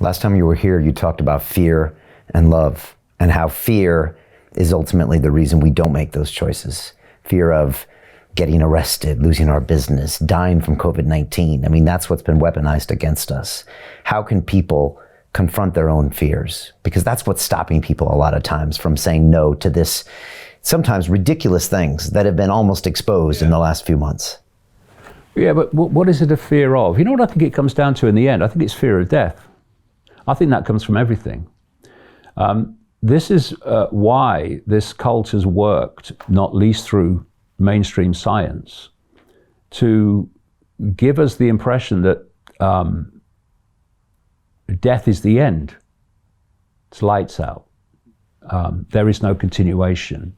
Last time you were here, you talked about fear and love, and how fear is ultimately the reason we don't make those choices. Fear of getting arrested, losing our business, dying from COVID-19. I mean, that's what's been weaponized against us. How can people confront their own fears? Because that's what's stopping people a lot of times from saying no to this sometimes ridiculous things that have been almost exposed in the last few months. Yeah, but what is it a fear of? You know what I think it comes down to in the end? I think it's fear of death. I think that comes from everything. This is why this cult has worked, not least through mainstream science, to give us the impression that death is the end. It's lights out. There is no continuation.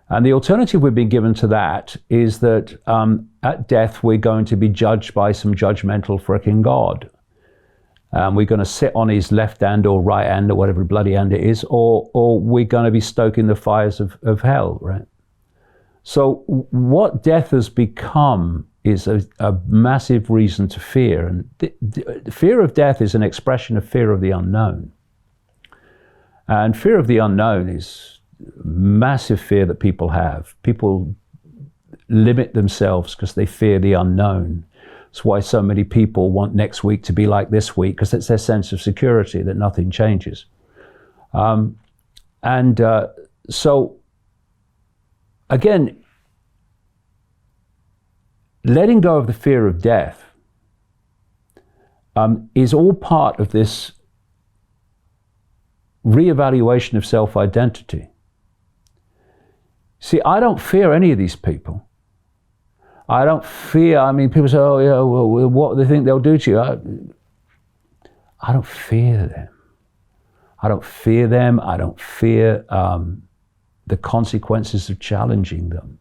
And the alternative we've been given to that is that at death we're going to be judged by some judgmental frickin' God. We're going to sit on his left hand or right hand or whatever bloody hand it is, or we're going to be stoking the fires of hell, right? So what death has become is a massive reason to fear. And the fear of death is an expression of fear of the unknown. And fear of the unknown is massive fear that people have. People limit themselves because they fear the unknown. It's why so many people want next week to be like this week, because it's their sense of security that nothing changes. So again, letting go of the fear of death is all part of this reevaluation of self-identity. See, I don't fear any of these people. I don't fear, I mean, people say, oh yeah, well, what do they think they'll do to you? I don't fear them. I don't fear them. I don't fear the consequences of challenging them.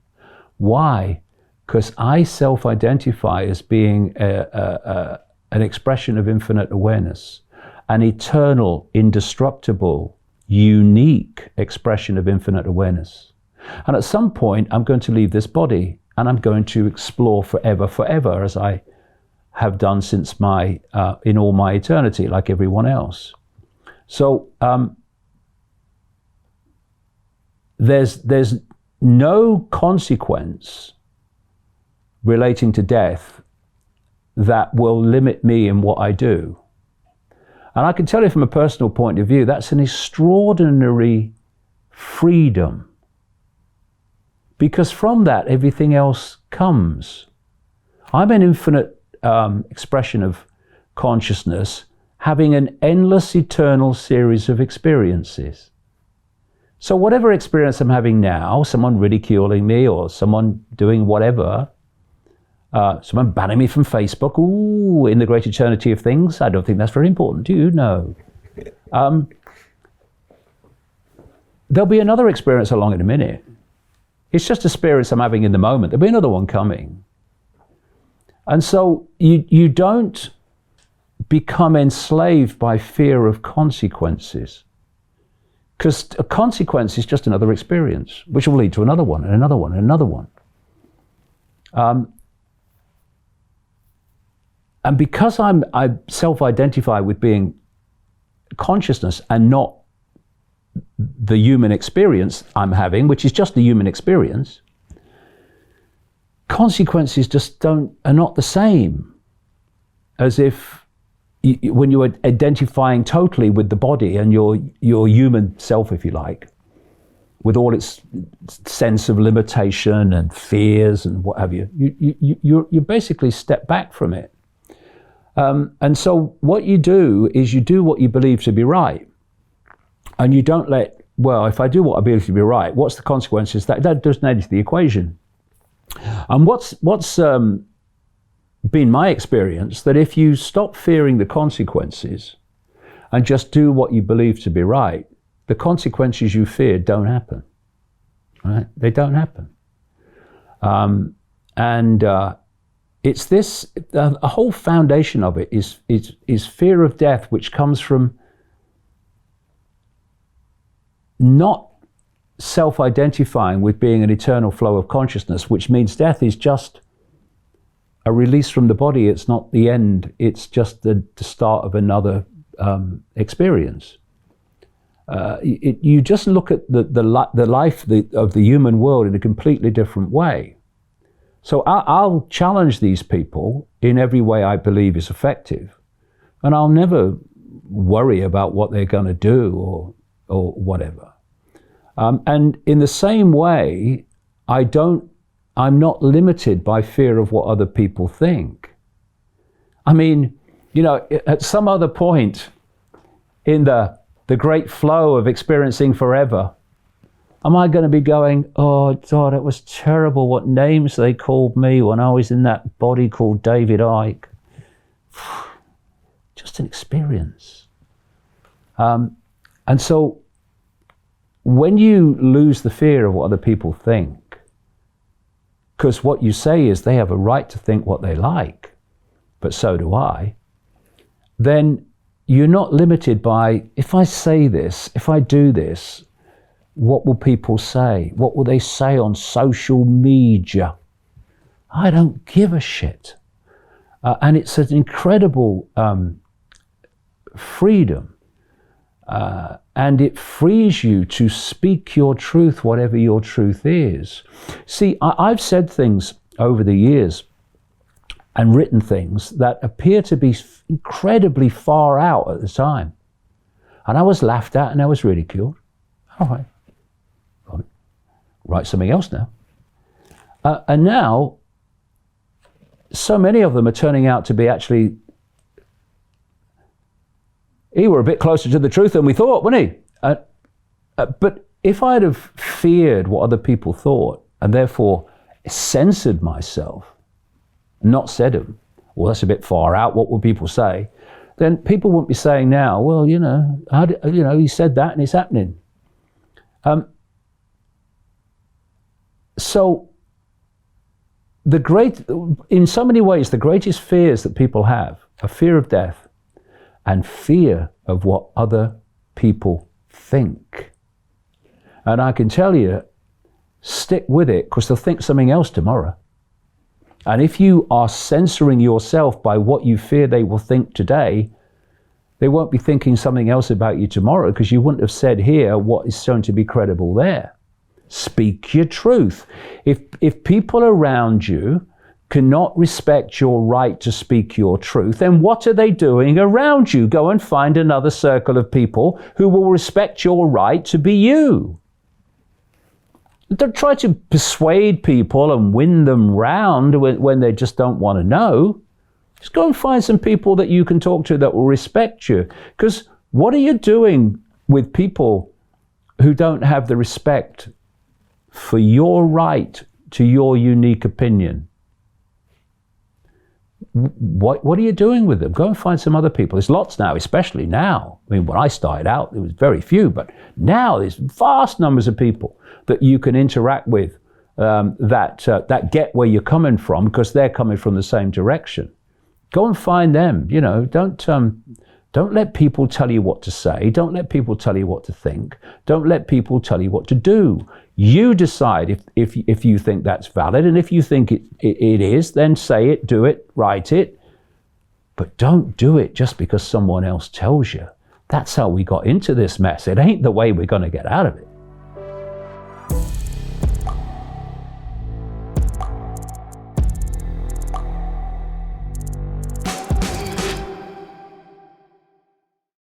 Why? Because I self-identify as being an expression of infinite awareness, an eternal, indestructible, unique expression of infinite awareness. And at some point, I'm going to leave this body and I'm going to explore forever, as I have done since in all my eternity, like everyone else. So there's no consequence relating to death that will limit me in what I do. And I can tell you from a personal point of view, that's an extraordinary freedom. Because from that, everything else comes. I'm an infinite expression of consciousness, having an endless, eternal series of experiences. So whatever experience I'm having now, someone ridiculing me or someone doing whatever, someone banning me from Facebook, ooh, in the great eternity of things, I don't think that's very important, do you? No. There'll be another experience along in a minute. It's just a experience I'm having in the moment. There'll be another one coming. And so you don't become enslaved by fear of consequences, because a consequence is just another experience, which will lead to another one and another one and another one. And because I self-identify with being consciousness and not the human experience I'm having, which is just the human experience, consequences just are not the same as if when you are identifying totally with the body and your human self, if you like, with all its sense of limitation and fears and what have you. You basically step back from it. And so what you do is you do what you believe to be right. And you don't well, if I do what I believe to be right, what's the consequences? That doesn't add to the equation. And what's been my experience, that if you stop fearing the consequences and just do what you believe to be right, the consequences you fear don't happen, right? They don't happen. It's this, a whole foundation of it is fear of death, which comes from not self-identifying with being an eternal flow of consciousness, which means death is just a release from the body. It's not the end. It's just the start of another experience. You just look at the life of the human world in a completely different way. So I'll challenge these people in every way I believe is effective, and I'll never worry about what they're going to do or whatever. And in the same way, I'm not limited by fear of what other people think. I mean, you know, at some other point in the great flow of experiencing forever, am I going to be going, oh, God, it was terrible what names they called me when I was in that body called David Icke? Just an experience. And so when you lose the fear of what other people think, because what you say is they have a right to think what they like, but so do I, then you're not limited by, if I say this, if I do this, what will people say? What will they say on social media? I don't give a shit. And it's an incredible freedom. And it frees you to speak your truth, whatever your truth is. See, I've said things over the years and written things that appear to be incredibly far out at the time. And I was laughed at and I was ridiculed. All right, write something else now. And now, so many of them are turning out to be actually, he were a bit closer to the truth than we thought, wasn't he? But if I'd have feared what other people thought and therefore censored myself, not said them, well, that's a bit far out, what will people say? Then people wouldn't be saying now, well, you know, he said that and it's happening. So in so many ways, the greatest fears that people have are fear of death and fear of what other people think. And I can tell you, stick with it, because they'll think something else tomorrow. And if you are censoring yourself by what you fear they will think today, they won't be thinking something else about you tomorrow, because you wouldn't have said here what is shown to be credible there. Speak your truth. If people around you cannot respect your right to speak your truth, then what are they doing around you? Go and find another circle of people who will respect your right to be you. Don't try to persuade people and win them round when they just don't want to know. Just go and find some people that you can talk to that will respect you. Because what are you doing with people who don't have the respect for your right to your unique opinion? What are you doing with them? Go and find some other people. There's lots now, especially now. I mean, when I started out, there was very few, but now there's vast numbers of people that you can interact with that get where you're coming from, because they're coming from the same direction. Go and find them. You know, don't let people tell you what to say. Don't let people tell you what to think. Don't let people tell you what to do. You decide if you think that's valid, and if you think it is, then say it, do it, write it. But don't do it just because someone else tells you. That's how we got into this mess. It ain't the way we're going to get out of it.